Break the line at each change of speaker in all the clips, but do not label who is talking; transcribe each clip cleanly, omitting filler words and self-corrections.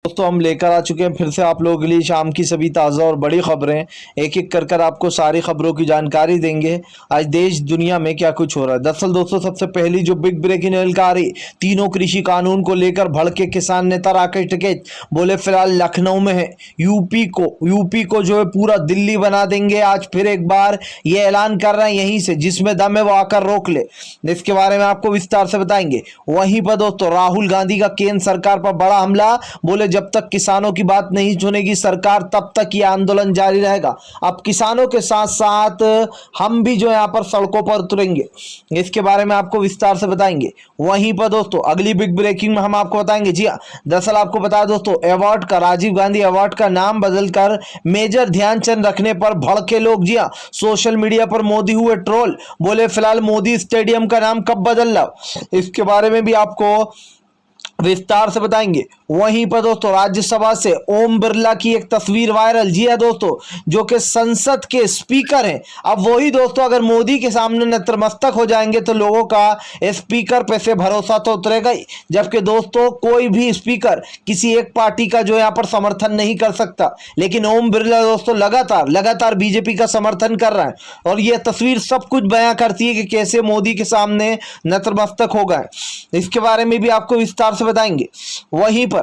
दोस्तों हम लेकर आ चुके हैं फिर से आप लोगों के लिए शाम की सभी ताज़ा और बड़ी खबरें। एक एक कर कर आपको सारी खबरों की जानकारी देंगे। आज देश दुनिया में क्या कुछ हो रहा है। दरअसल दोस्तों सबसे पहली जो बिग ब्रेकिंग न्यूज़ आ रही, तीनों कृषि कानून को लेकर भड़के किसान नेता राकेश टिकैत बोले फिलहाल लखनऊ में है। यूपी को जो है पूरा दिल्ली बना देंगे। आज फिर एक बार ये ऐलान कर रहे हैं यहीं से, जिसमें दम है वो आकर रोक ले। इसके बारे में आपको विस्तार से बताएंगे। वहीं पर दोस्तों राहुल गांधी का केंद्र सरकार पर बड़ा हमला, बोले जब तक किसानों की बात नहीं सुनेगी सरकार तब तक ये आंदोलन जारी रहेगा। अब किसानों के साथ साथ हम भी जो यहाँ पर सड़कों पर उतरेंगे। इसके बारे में आपको विस्तार से बताएंगे। वहीं पर दोस्तों अगली बिग ब्रेकिंग में हम आपको बताएंगे। जी हाँ, दरअसल आपको बता दोस्तों अवार्ड का, राजीव गांधी अवार्ड का नाम बदलकर मेजर ध्यानचंद रखने पर भड़के लोग। जी हाँ, सोशल मीडिया पर मोदी हुए ट्रोल, बोले फिलहाल मोदी स्टेडियम का नाम कब बदल रहा, इसके बारे में भी आपको विस्तार से बताएंगे। वहीं पर दोस्तों राज्यसभा से ओम बिरला की एक तस्वीर वायरल। जी है दोस्तों, जो कि संसद के स्पीकर हैं। अब वही दोस्तों अगर मोदी के सामने नतमस्तक हो जाएंगे तो लोगों का स्पीकर पे से भरोसा तो उतरेगा ही। जबकि दोस्तों कोई भी स्पीकर किसी एक पार्टी का जो यहाँ पर समर्थन नहीं कर सकता, लेकिन ओम बिरला दोस्तों लगातार बीजेपी का समर्थन कर रहा है। और यह तस्वीर सब कुछ बयां करती है कि कैसे मोदी के सामने नतमस्तक हो गए। इसके बारे में भी आपको विस्तार से बताएंगे। वहीं पर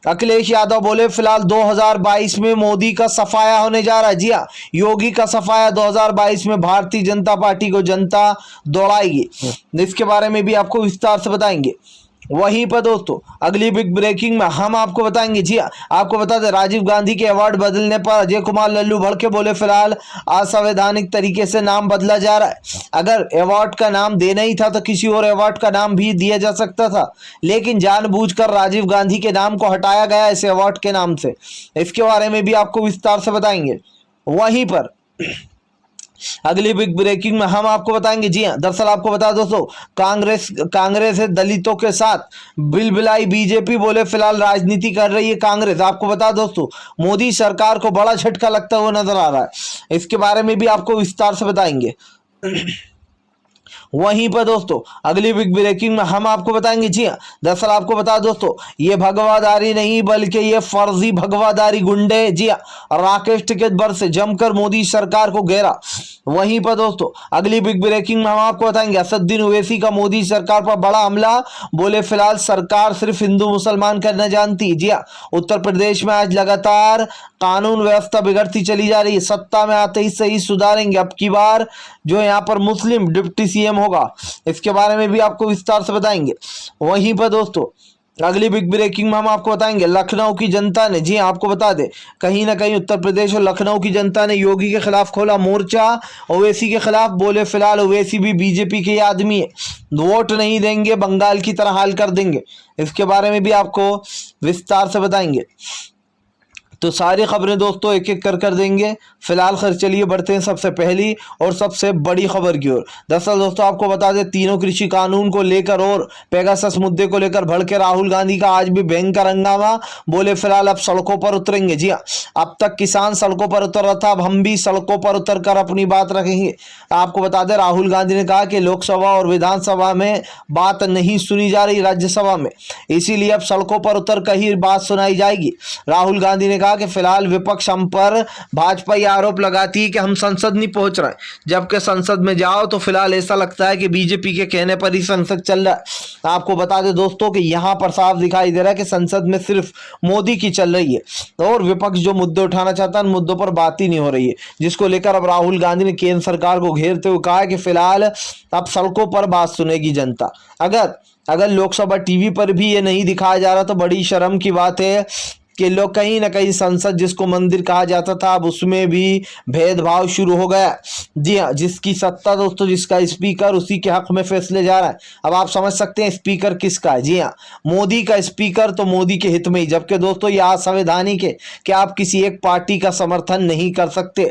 अखिलेश यादव बोले फिलहाल 2022 में मोदी का सफाया होने जा रहा है। जी हाँ, योगी का सफाया 2022 में भारतीय जनता पार्टी को जनता दौड़ाएगी। इसके बारे में भी आपको विस्तार से बताएंगे। वहीं पर दोस्तों अगली बिग ब्रेकिंग में हम आपको बताएंगे। जी हाँ, आपको बता दें राजीव गांधी के अवार्ड बदलने पर अजय कुमार लल्लू भड़के, बोले फिलहाल असंवैधानिक तरीके से नाम बदला जा रहा है। अगर अवार्ड का नाम देना ही था तो किसी और अवार्ड का नाम भी दिया जा सकता था, लेकिन जानबूझकर राजीव गांधी के नाम को हटाया गया इस अवार्ड के नाम से। इसके बारे में भी आपको विस्तार से बताएंगे। वहीं पर अगली बिग ब्रेकिंग में हम आपको बताएंगे। जी हां, दरअसल आपको बता दोस्तों कांग्रेस है दलितों के साथ बिलबिलाई बीजेपी, बोले फिलहाल राजनीति कर रही है कांग्रेस। आपको बता दोस्तों मोदी सरकार को बड़ा झटका लगता हुआ नजर आ रहा है। इसके बारे में भी आपको विस्तार से बताएंगे। वहीं पर दोस्तों अगली बिग ब्रेकिंग में हम आपको बताएंगे। जी हाँ, दरअसल आपको बता दोस्तों ये भगवादारी नहीं बल्कि ये फर्जी भगवादारी गुंडे। जी हाँ, राकेश टिकैत पर से जमकर मोदी सरकार को घेरा। वहीं पर दोस्तों अगली बिग ब्रेकिंग में हम आपको बताएंगे असदुद्दीन ओवैसी का मोदी सरकार पर बड़ा हमला, बोले फिलहाल सरकार सिर्फ हिंदू मुसलमान करना जानती। जी हाँ, उत्तर प्रदेश में आज लगातार कानून व्यवस्था बिगड़ती चली जा रही है। सत्ता में आते ही सही सुधारेंगे, अब की बार जो यहाँ पर मुस्लिम डिप्टी सीएम होगा। इसके बारे में भी आपको विस्तार से बताएंगे। वहीं पर दोस्तों अगली बिग ब्रेकिंग में हम आपको बताएंगे लखनऊ की जनता ने, जी आपको बता दें कहीं ना कहीं उत्तर प्रदेश और लखनऊ की जनता ने योगी के खिलाफ खोला मोर्चा ओवैसी के खिलाफ। बोले फिलहाल ओवैसी भी बीजेपी के आदमी है, वोट नहीं देंगे, बंगाल की तरह हाल कर देंगे। इसके बारे में भी आपको विस्तार से बताएंगे। तो सारी खबरें दोस्तों एक एक कर देंगे। फिलहाल खैर चलिए बढ़ते हैं सबसे पहली और सबसे बड़ी खबर की ओर। दरअसल दोस्तों आपको बता दें तीनों कृषि कानून को लेकर और पेगासस मुद्दे को लेकर भड़के राहुल गांधी का आज भी भयंकर हंगामा, बोले फिलहाल अब सड़कों पर उतरेंगे। जी हाँ, अब तक किसान सड़कों पर उतर रहा था, अब हम भी सड़कों पर उतर कर अपनी बात रखेंगे। आपको बता दें राहुल गांधी ने कहा कि लोकसभा और विधानसभा में बात नहीं सुनी जा रही, राज्यसभा में, इसीलिए अब सड़कों पर उतर कर ही बात सुनाई जाएगी। राहुल गांधी ने कि फिलहाल विपक्ष हम पर भाजपा ये आरोप लगाती है कि हम संसद नहीं पहुंच रहे, जबकि संसद में जाओ तो फिलहाल ऐसा लगता है कि बीजेपी के कहने पर ही संसद चल रहा है। आपको बता दें दोस्तों कि यहां पर साफ दिखाई दे रहा है कि संसद में सिर्फ मोदी की चल रही है और विपक्ष जो मुद्दे उठाना चाहता है उन मुद्दों पर बात ही नहीं हो रही है, जिसको लेकर अब राहुल गांधी ने केंद्र सरकार को घेरते हुए कहा है कि फिलहाल अब सड़कों पर बात सुनेगी जनता। अगर लोकसभा टीवी पर भी ये नहीं दिखाया जा रहा तो बड़ी शर्म की बात है कि लोग कहीं ना कहीं संसद जिसको मंदिर कहा जाता था अब उसमें भी भेदभाव शुरू हो गया। जी हाँ, जिसकी सत्ता दोस्तों, जिसका स्पीकर, उसी के हक में फैसले जा रहा है। अब आप समझ सकते हैं स्पीकर किसका है। जी हाँ, मोदी का स्पीकर, तो मोदी के हित में ही। जबकि दोस्तों यह असंवैधानिक है कि आप किसी एक पार्टी का समर्थन नहीं कर सकते।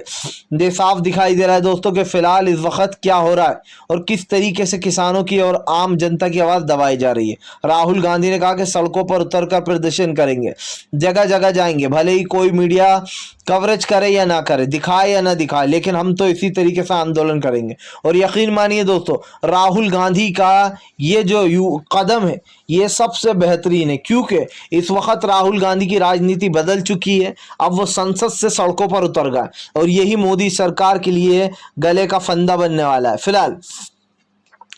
ये साफ दिखाई दे रहा है दोस्तों कि फिलहाल इस वक्त क्या हो रहा है और किस तरीके से किसानों की और आम जनता की आवाज दबाई जा रही है। राहुल गांधी ने कहा कि सड़कों पर उतर कर प्रदर्शन करेंगे, जगह जगह जगह जाएंगे, भले ही कोई मीडिया कवरेज करे या ना करे, दिखाए या ना दिखाए, लेकिन हम तो इसी तरीके से आंदोलन करेंगे। और यकीन मानिए दोस्तों, राहुल गांधी का ये जो कदम है ये सबसे बेहतरीन है, क्योंकि इस वक्त राहुल गांधी की राजनीति बदल चुकी है। अब वो संसद से सड़कों पर उतर गए और यही मोदी सरकार के लिए गले का फंदा बनने वाला है। फिलहाल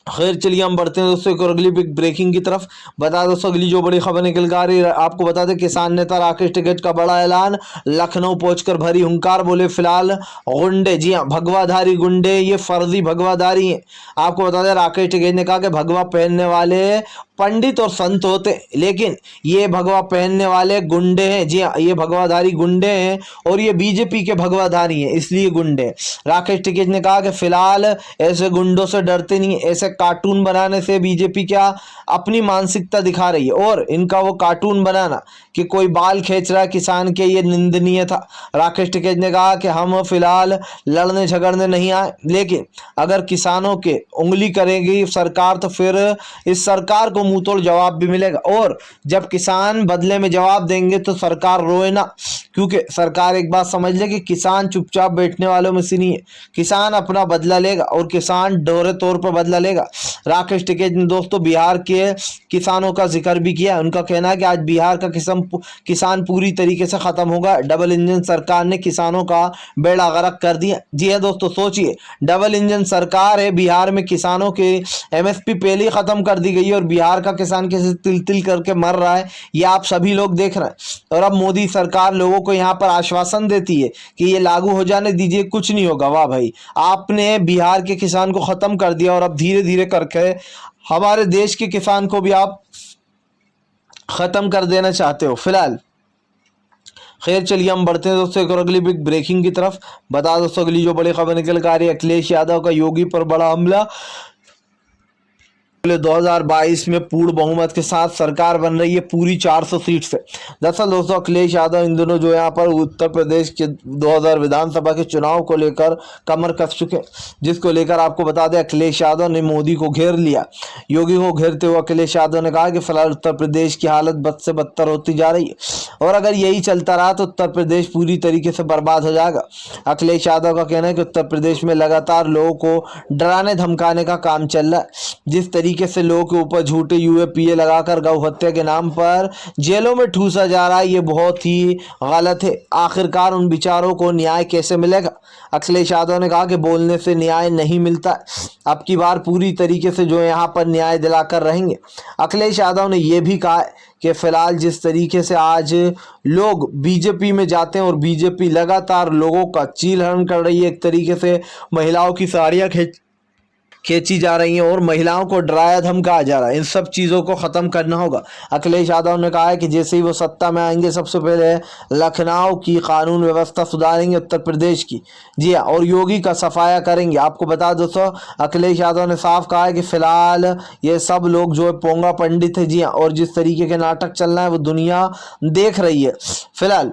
खैर चलिए हम बढ़ते हैं दोस्तों एक और अगली बिग ब्रेकिंग की तरफ। बता दोस्तों अगली जो बड़ी खबर निकल कर आ रही है, आपको बता दें किसान नेता राकेश टिकैत का बड़ा ऐलान, लखनऊ पहुंचकर भरी हुंकार, बोले फिलहाल गुंडे, जी हाँ भगवाधारी गुंडे, ये फर्जी भगवाधारी हैं। आपको बता दें राकेश टिकैत ने कहा कि भगवा पहनने वाले पंडित और संत होते, लेकिन ये भगवा पहनने वाले गुंडे हैं। जी हाँ, ये भगवाधारी गुंडे हैं और ये बीजेपी के भगवाधारी हैं, इसलिए गुंडे। राकेश टिकैत ने कहा कि फिलहाल ऐसे गुंडों से डरते नहीं, ऐसे कार्टून बनाने से बीजेपी क्या अपनी मानसिकता दिखा रही है, और इनका वो कार्टून बनाना कि कोई बाल खींच रहा है किसान के, ये निंदनीय था। राकेश टिकैत ने कहा कि हम फिलहाल लड़ने झगड़ने नहीं आए, लेकिन अगर किसानों के उंगली करेगी सरकार तो फिर इस सरकार को मुंह तोड़ जवाब भी मिलेगा, और जब किसान बदले में जवाब देंगे तो सरकार रोए ना, क्योंकि सरकार एक बात समझ ले कि किसान चुपचाप बैठने वालों में से नहीं है, किसान अपना बदला लेगा और किसान दोहरे तौर पर बदला लेगा। राकेश टिकैत ने दोस्तों बिहार के किसानों का जिक्र भी किया। उनका कहना है कि आज बिहार का किसान पूरी तरीके से खत्म होगा, डबल इंजन सरकार ने किसानों का बेड़ा गर्क कर दिया। जी है दोस्तों, सोचिए डबल इंजन सरकार है, बिहार में किसानों के एमएसपी पहले ही खत्म कर दी गई है और बिहार का किसान कैसे तिल तिल करके मर रहा है ये आप सभी लोग देख रहे हैं। और अब मोदी सरकार लोगों को यहाँ पर आश्वासन देती है कि ये लागू हो जाने दीजिए, कुछ नहीं होगा। वाह भाई, आपने बिहार के किसान को खत्म कर दिया और अब धीरे धीरे करके हमारे देश के किसान को भी आप खत्म कर देना चाहते हो। फिलहाल खैर चलिए हम बढ़ते हैं दोस्तों एक और अगली बिग ब्रेकिंग की तरफ। बता दोस्तों अगली जो बड़ी खबर निकल कर आ रही है, अखिलेश यादव का योगी पर बड़ा हमला, 2022 में पूर्ण बहुमत के साथ सरकार बन रही है पूरी 400 सीट से। दरअसल दोस्तों अखिलेश यादव इन दिनों जो यहाँ पर उत्तर प्रदेश के 2000 विधानसभा के चुनाव को लेकर कमर कस चुके, जिसको लेकर आपको बता दें अखिलेश यादव ने मोदी को घेर लिया। योगी को घेरते हुए अखिलेश यादव ने कहा कि फिलहाल उत्तर प्रदेश की हालत बद से बदतर होती जा रही है और अगर यही चलता रहा तो उत्तर प्रदेश पूरी तरीके से बर्बाद हो जाएगा। अखिलेश यादव का कहना है कि उत्तर प्रदेश में लगातार लोगों को डराने धमकाने का काम चल रहा है, जिस तरीके से लोगों के ऊपर झूठे यूएपीए लगाकर गौ हत्या के नाम पर जेलों में ठूसा जा रहा है, ये बहुत ही गलत है। आखिरकार उन बेचारों को न्याय कैसे मिलेगा? अखिलेश यादव ने कहा कि बोलने से न्याय नहीं मिलता, अब की बार पूरी तरीके से जो यहाँ पर न्याय दिलाकर रहेंगे। अखिलेश यादव ने यह भी कहा कि फिलहाल जिस तरीके से आज लोग बीजेपी में जाते हैं और बीजेपी लगातार लोगों का चीलहरण कर रही है, एक तरीके से महिलाओं की साड़ियाँ खींची जा रही हैं और महिलाओं को डराया धमकाया जा रहा है, इन सब चीज़ों को ख़त्म करना होगा। अखिलेश यादव ने कहा है कि जैसे ही वो सत्ता में आएंगे सबसे पहले लखनऊ की कानून व्यवस्था सुधारेंगे, उत्तर प्रदेश की, जी हाँ, और योगी का सफाया करेंगे। आपको बता दोस्तों अखिलेश यादव ने साफ कहा है कि फिलहाल ये सब लोग जो है पोंगा पंडित है, जी हाँ, और जिस तरीके के नाटक चल रहा है वो दुनिया देख रही है। फिलहाल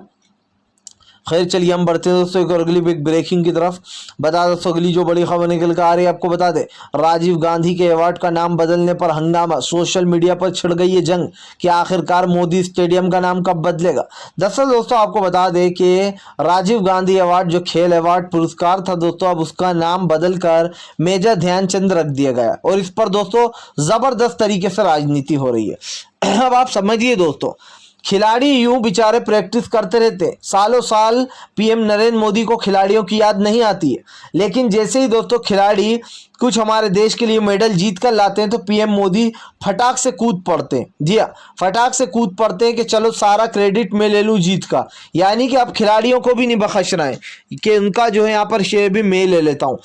खैर चलिए हम बढ़ते हैं दोस्तों एक और अगली बिग ब्रेकिंग की तरफ। बता दोस्तों अगली जो बड़ी खबर निकल कर आ रही है, आपको बता दें राजीव गांधी के अवार्ड का नाम बदलने पर हंगामा, सोशल मीडिया पर छिड़ गई है जंग कि आखिरकार मोदी स्टेडियम का नाम कब बदलेगा। दरअसल दोस्तों आपको बता दें कि राजीव गांधी अवार्ड जो खेल अवार्ड पुरस्कार था दोस्तों, अब उसका नाम बदलकर मेजर ध्यानचंद रख दिया गया और इस पर दोस्तों जबरदस्त तरीके से राजनीति हो रही है। अब आप समझिए दोस्तों, खिलाड़ी यूं बेचारे प्रैक्टिस करते रहते हैं, सालों साल पीएम नरेंद्र मोदी को खिलाड़ियों की याद नहीं आती है, लेकिन जैसे ही दोस्तों खिलाड़ी कुछ हमारे देश के लिए मेडल जीत कर लाते हैं तो पीएम मोदी फटाक से कूद पड़ते हैं। जी हाँ, फटाक से कूद पड़ते हैं कि चलो सारा क्रेडिट मैं ले लूँ जीत का, यानी कि अब खिलाड़ियों को भी नहीं बख्श रहे हैं कि उनका जो है यहाँ पर श्रेय भी मैं ले लेता हूँ।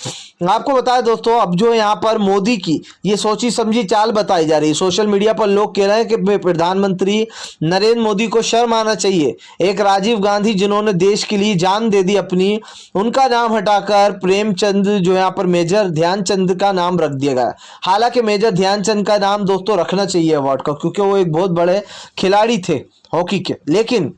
आपको बताएं दोस्तों, अब जो यहाँ पर मोदी की ये सोची समझी चाल बताई जा रही है। सोशल मीडिया पर लोग कह रहे हैं कि प्रधानमंत्री नरेंद्र मोदी को शर्म आना चाहिए, एक राजीव गांधी जिन्होंने देश के लिए जान दे दी अपनी, उनका नाम हटाकर प्रेमचंद जो यहाँ पर मेजर ध्यानचंद का नाम रख दिया गया। हालांकि मेजर ध्यानचंद का नाम दोस्तों रखना चाहिए अवार्ड का, क्योंकि वो एक बहुत बड़े खिलाड़ी थे हॉकी के, लेकिन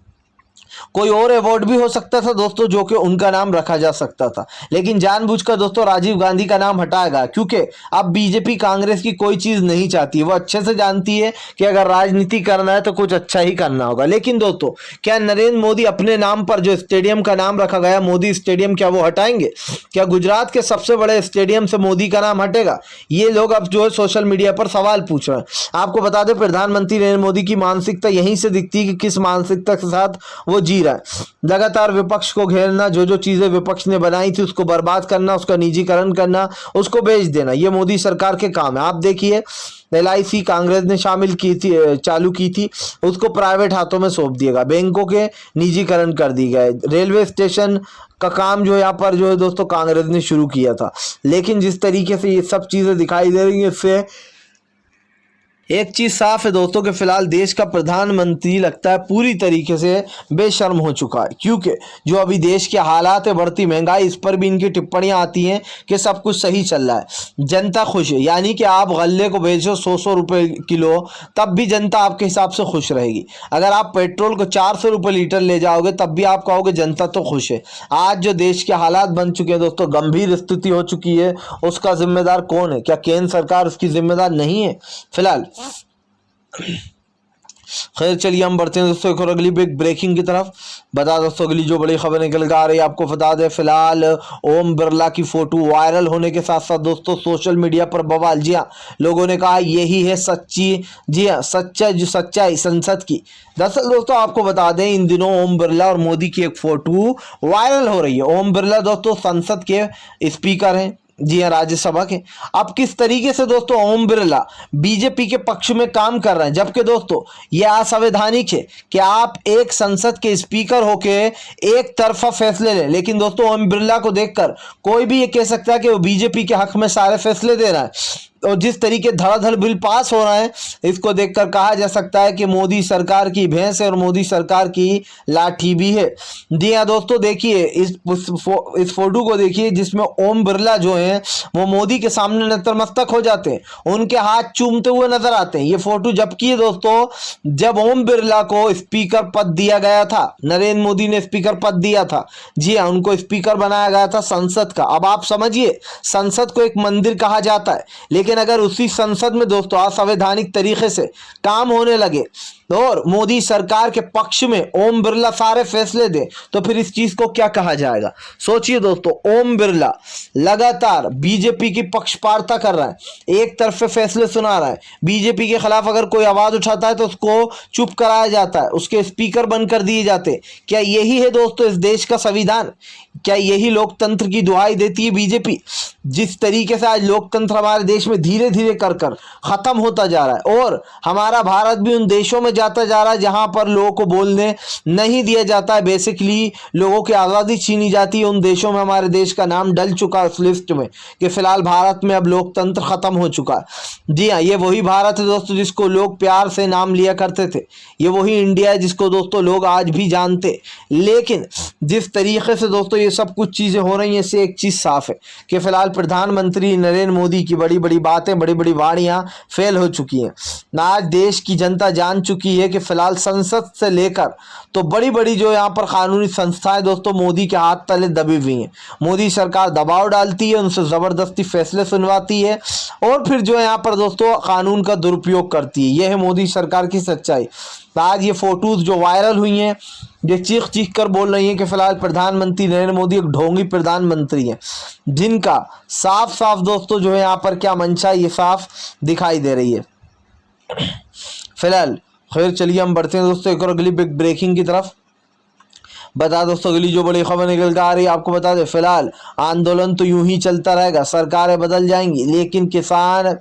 कोई और अवार्ड भी हो सकता था दोस्तों जो कि उनका नाम रखा जा सकता था, लेकिन जानबूझकर दोस्तों राजीव गांधी का नाम हटाया गया, क्योंकि अब बीजेपी कांग्रेस की कोई चीज नहीं चाहती। वो अच्छे से जानती है कि अगर राजनीति करना है तो कुछ अच्छा ही करना होगा। लेकिन दोस्तों क्या नरेंद्र मोदी अपने नाम पर जो स्टेडियम का नाम रखा गया मोदी स्टेडियम, क्या वो हटाएंगे? क्या गुजरात के सबसे बड़े स्टेडियम से मोदी का नाम हटेगा? ये लोग अब जो है सोशल मीडिया पर सवाल पूछ रहे हैं। आपको बता दें प्रधानमंत्री नरेंद्र मोदी की मानसिकता यहीं से दिखती है कि किस मानसिकता के साथ वो जी रहा है। लगातार विपक्ष को घेरना, जो जो चीजें विपक्ष ने बनाई थी उसको बर्बाद करना, उसका निजीकरण करना, उसको बेच देना, ये मोदी सरकार के काम है। आप देखिए LIC कांग्रेस ने चालू की थी, उसको प्राइवेट हाथों में सौंप दिया गया, बैंकों के निजीकरण कर दी गए, रेलवे स्टेशन का काम जो यहाँ पर जो है दोस्तों कांग्रेस ने शुरू किया था। लेकिन जिस तरीके से ये सब चीजें दिखाई दे रही है, इससे एक चीज साफ है दोस्तों कि फिलहाल देश का प्रधानमंत्री लगता है पूरी तरीके से बेशर्म हो चुका है, क्योंकि जो अभी देश के हालात है, बढ़ती महंगाई, इस पर भी इनकी टिप्पणियां आती हैं कि सब कुछ सही चल रहा है, जनता खुश है। यानी कि आप गल्ले को बेचो 100 रुपए किलो, तब भी जनता आपके हिसाब से खुश रहेगी। अगर आप पेट्रोल को 400 रुपये लीटर ले जाओगे तब भी आप कहोगे जनता तो खुश है। आज जो देश के हालात बन चुके हैं दोस्तों, गंभीर स्थिति हो चुकी है, उसका जिम्मेदार कौन है? क्या केंद्र सरकार उसकी जिम्मेदार नहीं है? फिलहाल खैर चलिए हम बढ़ते हैं दोस्तों एक और अगली बिग ब्रेकिंग की तरफ। बता दोस्तों अगली जो बड़ी खबर निकल कर आ रही है, आपको बता दें फिलहाल ओम बिरला की फोटो वायरल होने के साथ साथ दोस्तों सोशल मीडिया पर बवाल। जी हाँ, लोगों ने कहा यही है सच्ची, जी हाँ सच्चाई संसद की। दरअसल दोस्तों आपको बता दें इन दिनों ओम बिरला और मोदी की एक फोटो वायरल हो रही है। ओम बिरला दोस्तों संसद के स्पीकर हैं, जी हाँ राज्यसभा के। अब किस तरीके से दोस्तों ओम बिरला बीजेपी के पक्ष में काम कर रहे हैं, जबकि दोस्तों यह असंवैधानिक है कि आप एक संसद के स्पीकर होके एक तरफा फैसले लें। लेकिन दोस्तों ओम बिरला को देखकर कोई भी ये कह सकता है कि वो बीजेपी के हक में सारे फैसले दे रहा है। और जिस तरीके धड़ाधड़ बिल पास हो रहा है, इसको देखकर कहा जा सकता है कि मोदी सरकार की भैंस है और मोदी सरकार की लाठी भी है। जी हाँ दोस्तों देखिए इस फोटो को देखिए, जिसमें ओम बिरला जो हैं वो मोदी के सामने नतमस्तक हो जाते हैं, उनके हाथ चूमते हुए नजर आते हैं। ये फोटो जबकि है दोस्तों जब ओम बिरला को स्पीकर पद दिया गया था, नरेंद्र मोदी ने स्पीकर पद दिया था, जी हाँ उनको स्पीकर बनाया गया था संसद का। अब आप समझिए संसद को एक मंदिर कहा जाता है, लेकिन अगर उसी संसद में दोस्तों असंवैधानिक तरीके से काम होने लगे और मोदी सरकार के पक्ष में ओम बिरला सारे फैसले दे, तो फिर इस चीज को क्या कहा जाएगा? सोचिए दोस्तों, ओम बिरला लगातार बीजेपी की पक्षपातता कर रहा है, एक तरफ से फैसले सुना रहा है, बीजेपी के खिलाफ अगर कोई आवाज उठाता है तो उसको चुप कराया जाता है, उसके स्पीकर बनकर दिए जाते। क्या यही है दोस्तों इस देश का संविधान? क्या यही लोकतंत्र की दुहाई देती है बीजेपी? जिस तरीके से आज लोकतंत्र हमारे देश में धीरे धीरे कर खत्म होता जा रहा है, और हमारा भारत भी उन देशों में जाता जा रहा है जहां पर लोगों को बोलने नहीं दिया जाता है, बेसिकली लोगों की आज़ादी छीनी जाती है। उन देशों में हमारे देश का नाम डल चुका है उस लिस्ट में कि फिलहाल भारत में अब लोकतंत्र खत्म हो चुका है। जी हाँ, ये वही भारत है दोस्तों जिसको लोग प्यार से नाम लिया करते थे, ये वही इंडिया है जिसको दोस्तों लोग आज भी जानते। लेकिन जिस तरीके से दोस्तों ये सब कुछ चीजें हो रही हैं, इससे एक चीज साफ है कि फिलहाल प्रधानमंत्री नरेंद्र मोदी की बड़ी बड़ी बातें, बड़ी बड़ी वाणियां फेल हो चुकी हैं। आज देश की जनता जान चुकी है कि फिलहाल संसद से लेकर तो बड़ी बड़ी जो यहाँ पर कानूनी संस्थाएं दोस्तों मोदी के हाथ तले दबी हुई हैं। मोदी सरकार दबाव डालती है, उनसे जबरदस्ती फैसले सुनवाती है और फिर जो यहाँ पर दोस्तों कानून का दुरुपयोग करती है। यह है मोदी सरकार की सच्चाई। आज ये फोटोज जो वायरल हुई हैं, ये चीख चीख कर बोल रही हैं कि फिलहाल प्रधानमंत्री नरेंद्र मोदी एक ढोंगी प्रधानमंत्री हैं, जिनका साफ साफ दोस्तों जो है यहाँ पर क्या मंशा ये साफ दिखाई दे रही है। फिलहाल खैर चलिए हम बढ़ते हैं दोस्तों एक और अगली बिग ब्रेकिंग की तरफ। बता दोस्तों अगली जो बड़ी खबर निकल कर आ रही है, आपको बता दें फिलहाल आंदोलन तो यूं ही चलता रहेगा, सरकारें बदल जाएंगी लेकिन किसान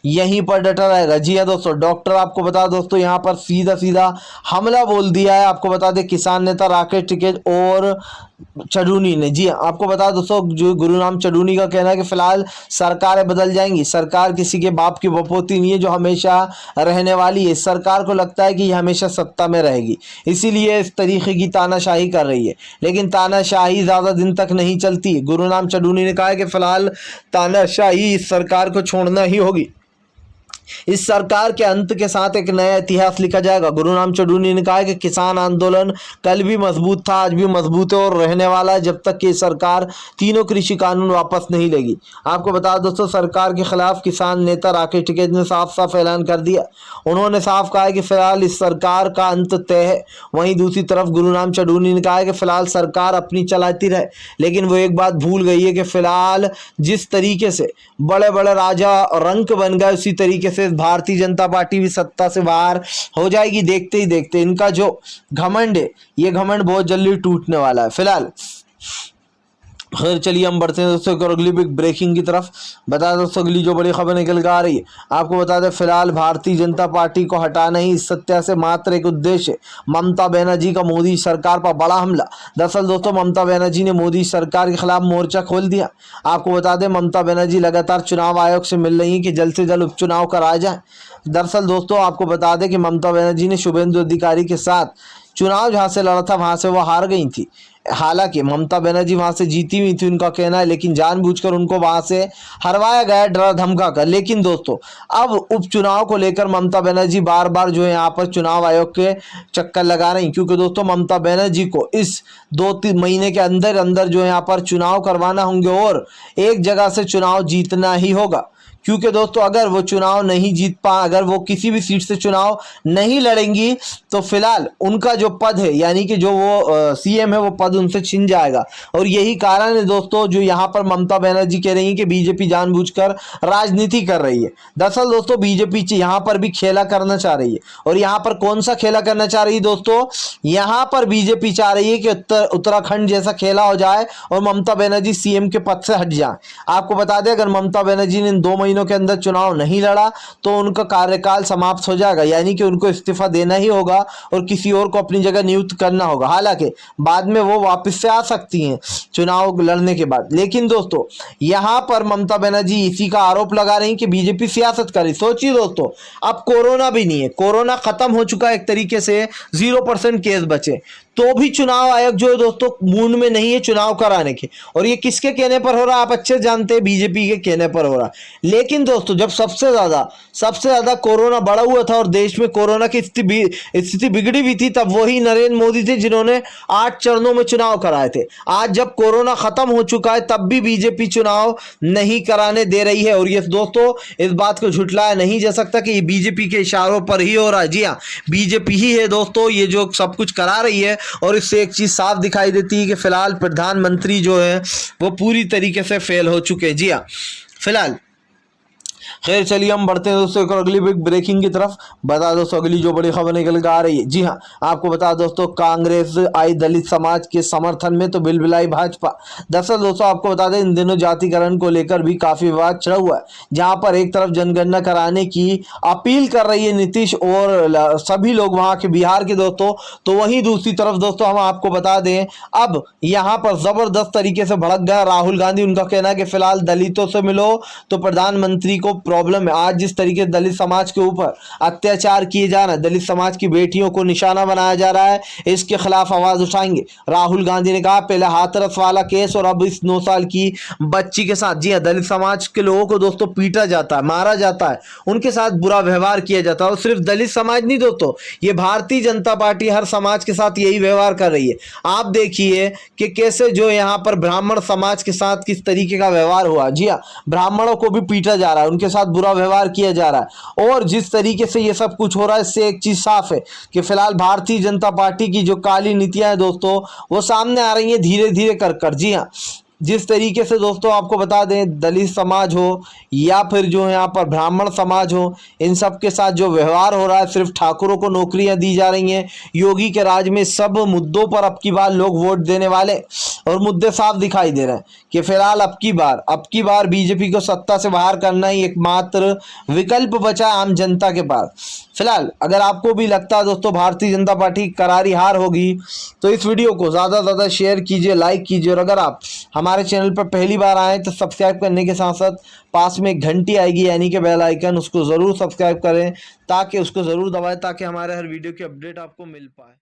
यहीं पर डटा रहेगा। जी हाँ दोस्तों, डॉक्टर आपको बता दोस्तों यहाँ पर सीधा सीधा हमला बोल दिया है। आपको बता दें किसान नेता राकेश टिकैत और चढ़ूनी ने, जी हाँ आपको बता दोस्तों जो गुरुनाम चढ़ूनी का कहना है कि फिलहाल सरकारें बदल जाएंगी, सरकार किसी के बाप की बपोती नहीं है जो हमेशा रहने वाली है। सरकार को लगता है कि ये हमेशा सत्ता में रहेगी, इसीलिए इस तरीके की तानाशाही कर रही है, लेकिन तानाशाही ज़्यादा दिन तक नहीं चलती। गुरुनाम चढ़ूनी ने कहा है कि फिलहाल तानाशाही इस सरकार को छोड़ना ही होगी। इस सरकार के अंत के साथ एक नया इतिहास लिखा जाएगा। गुरुनाम चढ़ूनी ने कहा है कि किसान आंदोलन कल भी मजबूत था, आज भी मजबूत है और रहने वाला है जब तक कि सरकार तीनों कृषि कानून वापस नहीं लेगी। आपको बता दोस्तों, सरकार के खिलाफ किसान नेता राकेश टिकैत ने साफ साफ ऐलान कर दिया। उन्होंने साफ कहा है कि फिलहाल इस सरकार का अंत तय है। वहीं दूसरी तरफ गुरुनाम चढ़ूनी ने कहा है कि फिलहाल सरकार अपनी चलाती रहे, लेकिन वो एक बात भूल गई है कि फिलहाल जिस तरीके से बड़े बड़े राजा रंक बन गए, उसी तरीके से भारतीय जनता पार्टी भी सत्ता से बाहर हो जाएगी। देखते ही देखते इनका जो घमंड है, ये घमंड बहुत जल्दी टूटने वाला है। फिलहाल खैर चलिए हम बढ़ते हैं दोस्तों और अगली बिग ब्रेकिंग की तरफ। बता दोस्तों अगली जो बड़ी खबर निकल कर आ रही है, आपको बता दें फिलहाल भारतीय जनता पार्टी को हटाना ही इस सत्या से मात्र एक उद्देश्य है। ममता बनर्जी का मोदी सरकार पर बड़ा हमला। दरअसल दोस्तों ममता बनर्जी ने मोदी सरकार के खिलाफ मोर्चा खोल दिया। आपको बता दें ममता बनर्जी लगातार चुनाव आयोग से मिल रही है कि जल्द से जल्द उपचुनाव कराया जाए। दरअसल दोस्तों आपको बता दें कि ममता बनर्जी ने शुभेंदु अधिकारी के साथ चुनाव जहां से लड़ा था वहां से वो हार गई थी। हालांकि ममता बनर्जी वहां से जीती हुई थी उनका कहना है, लेकिन जानबूझकर उनको वहां से हरवाया गया डरा धमका कर। लेकिन दोस्तों अब उपचुनाव को लेकर ममता बनर्जी बार बार जो है यहाँ पर चुनाव आयोग के चक्कर लगा रही, क्योंकि दोस्तों ममता बनर्जी को इस 2-3 महीने के अंदर अंदर जो है यहाँ पर चुनाव करवाना होंगे और एक जगह से चुनाव जीतना ही होगा। क्योंकि दोस्तों अगर वो चुनाव नहीं जीत अगर वो किसी भी सीट से चुनाव नहीं लड़ेंगी तो फिलहाल उनका जो पद है, यानी कि जो वो सीएम है, वो पद उनसे छिन जाएगा। और यही कारण है दोस्तों जो यहाँ पर ममता बनर्जी कह रही है कि बीजेपी जानबूझकर राजनीति कर रही है। दरअसल दोस्तों बीजेपी यहाँ पर भी खेला करना चाह रही है। और यहाँ पर कौन सा खेला करना चाह रही है दोस्तों, यहाँ पर बीजेपी चाह रही है कि उत्तराखंड जैसा खेला हो जाए और ममता बनर्जी सीएम के पद से हट जाए। आपको बता दें अगर ममता बनर्जी ने 2 महीनों के अंदर चुनाव नहीं लड़ा तो उनका कार्यकाल समाप्त हो जाएगा, यानी कि उनको इस्तीफा देना ही होगा और किसी और को अपनी जगह नियुक्त करना होगा। हालांकि बाद में वो वापस से आ सकती हैं चुनाव लड़ने के बाद। लेकिन दोस्तों यहां पर ममता बनर्जी इसी का आरोप लगा रही कि बीजेपी सियासत करे। सोचिए दोस्तों अब कोरोना भी नहीं है, कोरोना खत्म हो चुका है, एक तरीके से 0% केस बचे, तो भी चुनाव आयोग जो है दोस्तों मूड में नहीं है चुनाव कराने के। और ये किसके कहने पर हो रहा है आप अच्छे जानते हैं, बीजेपी के कहने पर हो रहा है। लेकिन दोस्तों जब सबसे ज्यादा कोरोना बढ़ा हुआ था और देश में कोरोना की स्थिति बिगड़ी हुई थी, तब वही नरेंद्र मोदी थे जिन्होंने 8 चरणों में चुनाव कराए थे। आज जब कोरोना खत्म हो चुका है तब भी बीजेपी चुनाव नहीं कराने दे रही है। और ये दोस्तों इस बात को झुठलाया नहीं जा सकता कि ये बीजेपी के इशारों पर ही हो रहा है। जी हाँ, बीजेपी ही है दोस्तों ये जो सब कुछ करा रही है। और इससे एक चीज साफ दिखाई देती है कि फिलहाल प्रधानमंत्री जो है वो पूरी तरीके से फेल हो चुके हैं। जी हाँ फिलहाल खैर चलिए हम बढ़ते हैं दोस्तों एक और अगली बिग ब्रेकिंग की तरफ। बता दोस्तों अगली जो बड़ी खबर निकल कर आ रही है, जी हाँ आपको बता दोस्तों कांग्रेस आई दलित समाज के समर्थन में तो बिलबिलाई भाजपा। दरअसल दोस्तों आपको बता दें इन दिनों जातिकरण को लेकर भी काफी विवाद चढ़ा हुआ है, जहां पर एक तरफ जनगणना कराने की अपील कर रही है नीतीश और सभी लोग वहां के बिहार के दोस्तों, तो वहीं दूसरी तरफ दोस्तों हम आपको बता दें अब यहाँ पर जबरदस्त तरीके से भड़क गया राहुल गांधी। उनका कहना है कि फिलहाल दलितों से मिलो तो प्रधानमंत्री को प्रॉब्लम है। आज जिस तरीके दलित समाज के ऊपर अत्याचार किए जा रहे हैं, दलित समाज की बेटियों को निशाना बनाया जा रहा है, इसके खिलाफ आवाज उठाएंगे। राहुल गांधी ने कहा पहले हाथरस वाला केस और अब इस 9 साल की बच्ची के साथ, जी हाँ दलित समाज के लोगों को दोस्तों पीटा जाता है, मारा जाता है, उनके साथ बुरा व्यवहार किया जाता है। और सिर्फ दलित समाज नहीं दोस्तों, ये भारतीय जनता पार्टी हर समाज के साथ यही व्यवहार कर रही है। आप देखिए कि कैसे जो यहाँ पर ब्राह्मण समाज के साथ किस तरीके का व्यवहार हुआ। जी हाँ ब्राह्मणों को भी पीटा जा रहा है, उनके साथ बुरा व्यवहार किया जा रहा है। और जिस तरीके से ये सब कुछ हो रहा है इससे एक चीज साफ है कि फिलहाल भारतीय जनता पार्टी की जो काली नीतियां हैं दोस्तों वो सामने आ रही हैं धीरे धीरे कर। जी हाँ जिस तरीके से दोस्तों आपको बता दें दलित समाज हो या फिर जो यहाँ पर ब्राह्मण समाज हो, इन सब के साथ जो व्यवहार हो रहा है, सिर्फ ठाकुरों को नौकरियां दी जा रही हैं। योगी के राज में सब मुद्दों पर अब की बार लोग वोट देने वाले और मुद्दे साफ दिखाई दे रहे हैं कि फिलहाल अब की बार बीजेपी को सत्ता से बाहर करना ही एकमात्र विकल्प बचा आम जनता के पास। फिलहाल अगर आपको भी लगता है दोस्तों भारतीय जनता पार्टी करारी हार होगी तो इस वीडियो को ज़्यादा से ज़्यादा शेयर कीजिए, लाइक कीजिए। और अगर आप हमारे चैनल पर पहली बार आए तो सब्सक्राइब करने के साथ साथ पास में एक घंटी आएगी यानी कि बेल आइकन, उसको ज़रूर सब्सक्राइब करें ताकि उसको ज़रूर दबाएं ताकि हमारे हर वीडियो की अपडेट आपको मिल पाए।